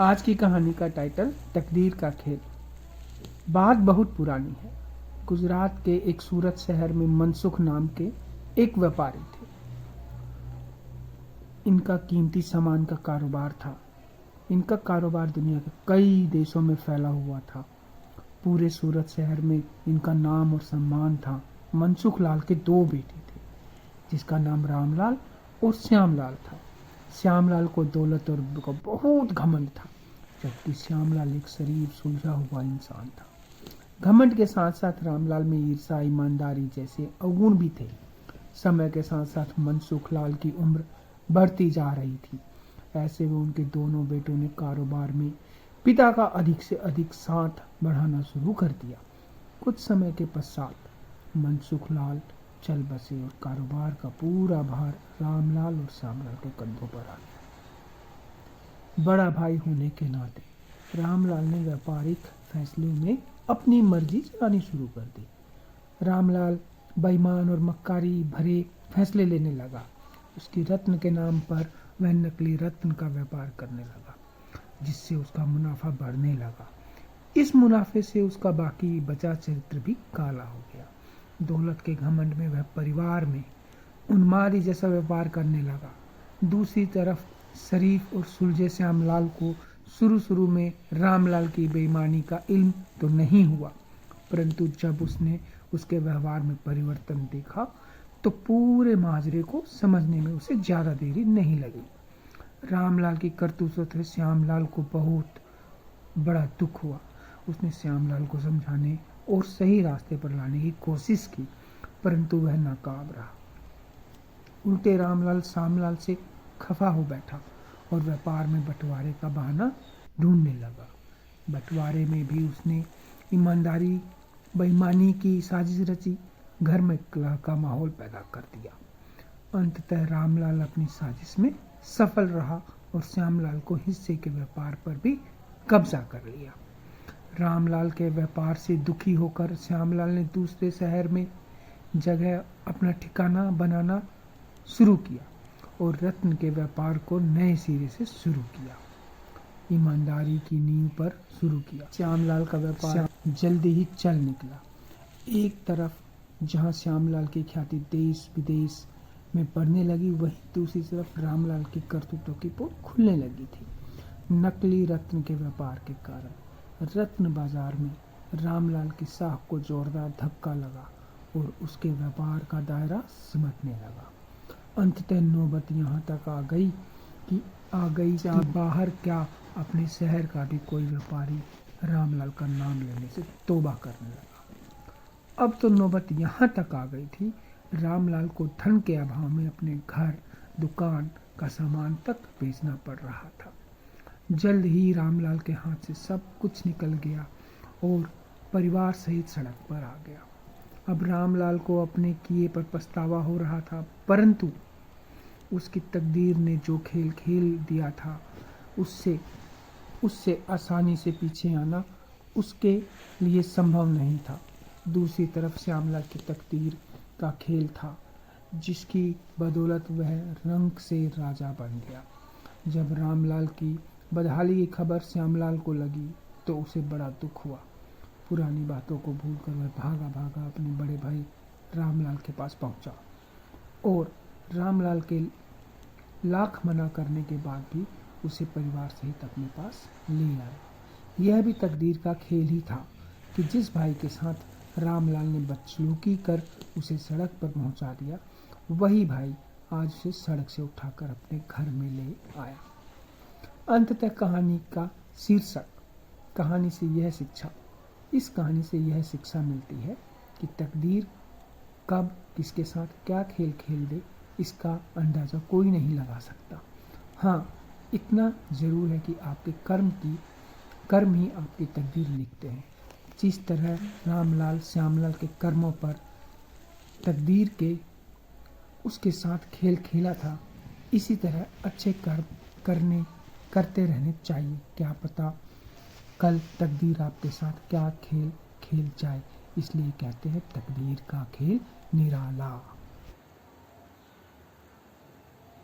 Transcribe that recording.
आज की कहानी का टाइटल तकदीर का खेल। बात बहुत पुरानी है। गुजरात के एक सूरत शहर में मनसुख नाम के एक व्यापारी थे। इनका कीमती सामान का कारोबार था। इनका कारोबार दुनिया के कई देशों में फैला हुआ था। पूरे सूरत शहर में इनका नाम और सम्मान था। मनसुख लाल के दो बेटे थे, जिसका नाम रामलाल और श्यामलाल था। श्यामलाल को दौलत और का बहुत घमंड था, जबकि श्यामलाल एक शरीफ सुलझा हुआ इंसान था। घमंड के साथ साथ रामलाल में ईर्ष्या, ईमानदारी जैसे अवगुण भी थे। समय के साथ साथ मनसुख लाल की उम्र बढ़ती जा रही थी। ऐसे में उनके दोनों बेटों ने कारोबार में पिता का अधिक से अधिक साथ बढ़ाना शुरू कर दिया। कुछ समय के पश्चात मनसुख लाल चल बसे और कारोबार का पूरा भार रामलाल और श्यामलाल के कंधों पर आ गया। बड़ा भाई होने के नाते रामलाल ने व्यापारिक फैसलों में अपनी मर्जी चलानी शुरू कर दी। रामलाल बेईमान और मक्कारी भरे फैसले लेने लगा। उसकी रत्न के नाम पर वह नकली रत्न का व्यापार करने लगा, जिससे उसका मुनाफा बढ़ने लगा। इस मुनाफे से उसका बाकी बचा चरित्र भी काला हो गया। दौलत के घमंड में वह परिवार में उन्मादी जैसा व्यापार करने लगा। दूसरी तरफ शरीफ और सुलझे श्यामलाल को शुरू में रामलाल की बेईमानी का इल्म तो नहीं हुआ, परंतु जब उसने उसके व्यवहार में परिवर्तन देखा तो पूरे माजरे को समझने में उसे ज्यादा देरी नहीं लगी। रामलाल की करतूतों से श्यामलाल को बहुत बड़ा दुख हुआ। उसने श्यामलाल को समझाने और सही रास्ते पर लाने की कोशिश की, परंतु वह नाकाम रहा। उल्टे रामलाल श्यामलाल से खफा हो बैठा और व्यापार में बंटवारे का बहाना ढूंढने लगा। बंटवारे में भी उसने ईमानदारी बेईमानी की साजिश रची, घर में कलह का माहौल पैदा कर दिया। अंततः रामलाल अपनी साजिश में सफल रहा और श्यामलाल को हिस्से के व्यापार पर भी कब्जा कर लिया। रामलाल के व्यापार से दुखी होकर श्यामलाल ने दूसरे शहर में जगह अपना ठिकाना बनाना शुरू किया और रत्न के व्यापार को नए सिरे से शुरू किया। ईमानदारी की नींव पर शुरू किया। श्यामलाल का व्यापार जल्दी ही चल निकला। एक तरफ जहां श्यामलाल की ख्याति देश विदेश में बढ़ने लगी, वहीं दूसरी तरफ रामलाल की करतूतों की पोल खुलने लगी थी। नकली रत्न के व्यापार के कारण रत्न बाजार में रामलाल की साख को जोरदार धक्का लगा और उसके व्यापार का दायरा सिमटने लगा। अंततः नौबत यहाँ तक आ गई कि बाहर क्या अपने शहर का भी कोई व्यापारी रामलाल का नाम लेने से तौबा करने लगा। अब तो नौबत यहाँ तक आ गई थी, रामलाल को धन के अभाव में अपने घर दुकान का सामान तक बेचना पड़ रहा था। जल्द ही रामलाल के हाथ से सब कुछ निकल गया और परिवार सहित सड़क पर आ गया। अब रामलाल को अपने किए पर पछतावा हो रहा था, परंतु उसकी तकदीर ने जो खेल खेल दिया था उससे आसानी से पीछे आना उसके लिए संभव नहीं था। दूसरी तरफ श्यामलाल की तकदीर का खेल था, जिसकी बदौलत वह रंग से राजा बन गया। जब रामलाल की बदहाली की खबर श्यामलाल को लगी तो उसे बड़ा दुख हुआ। पुरानी बातों को भूलकर वह भागा भागा अपने बड़े भाई रामलाल के पास पहुंचा और रामलाल के लाख मना करने के बाद भी उसे परिवार सहित अपने पास ले आया। यह भी तकदीर का खेल ही था कि जिस भाई के साथ रामलाल ने बदसलूकी कर उसे सड़क पर पहुंचा दिया, वही भाई आज उसे सड़क से उठाकर अपने घर में ले आया। अंततः कहानी का शीर्षक इस कहानी से यह शिक्षा मिलती है कि तकदीर कब किसके साथ क्या खेल खेल दे, इसका अंदाजा कोई नहीं लगा सकता। हाँ, इतना जरूर है कि आपके कर्म ही आपकी तकदीर लिखते हैं। जिस तरह रामलाल श्यामलाल के कर्मों पर तकदीर के उसके साथ खेल खेला था, इसी तरह अच्छे कर्म करते रहने चाहिए। क्या पता कल तकदीर आपके साथ क्या खेल खेल जाए। इसलिए कहते हैं तकदीर का खेल निराला।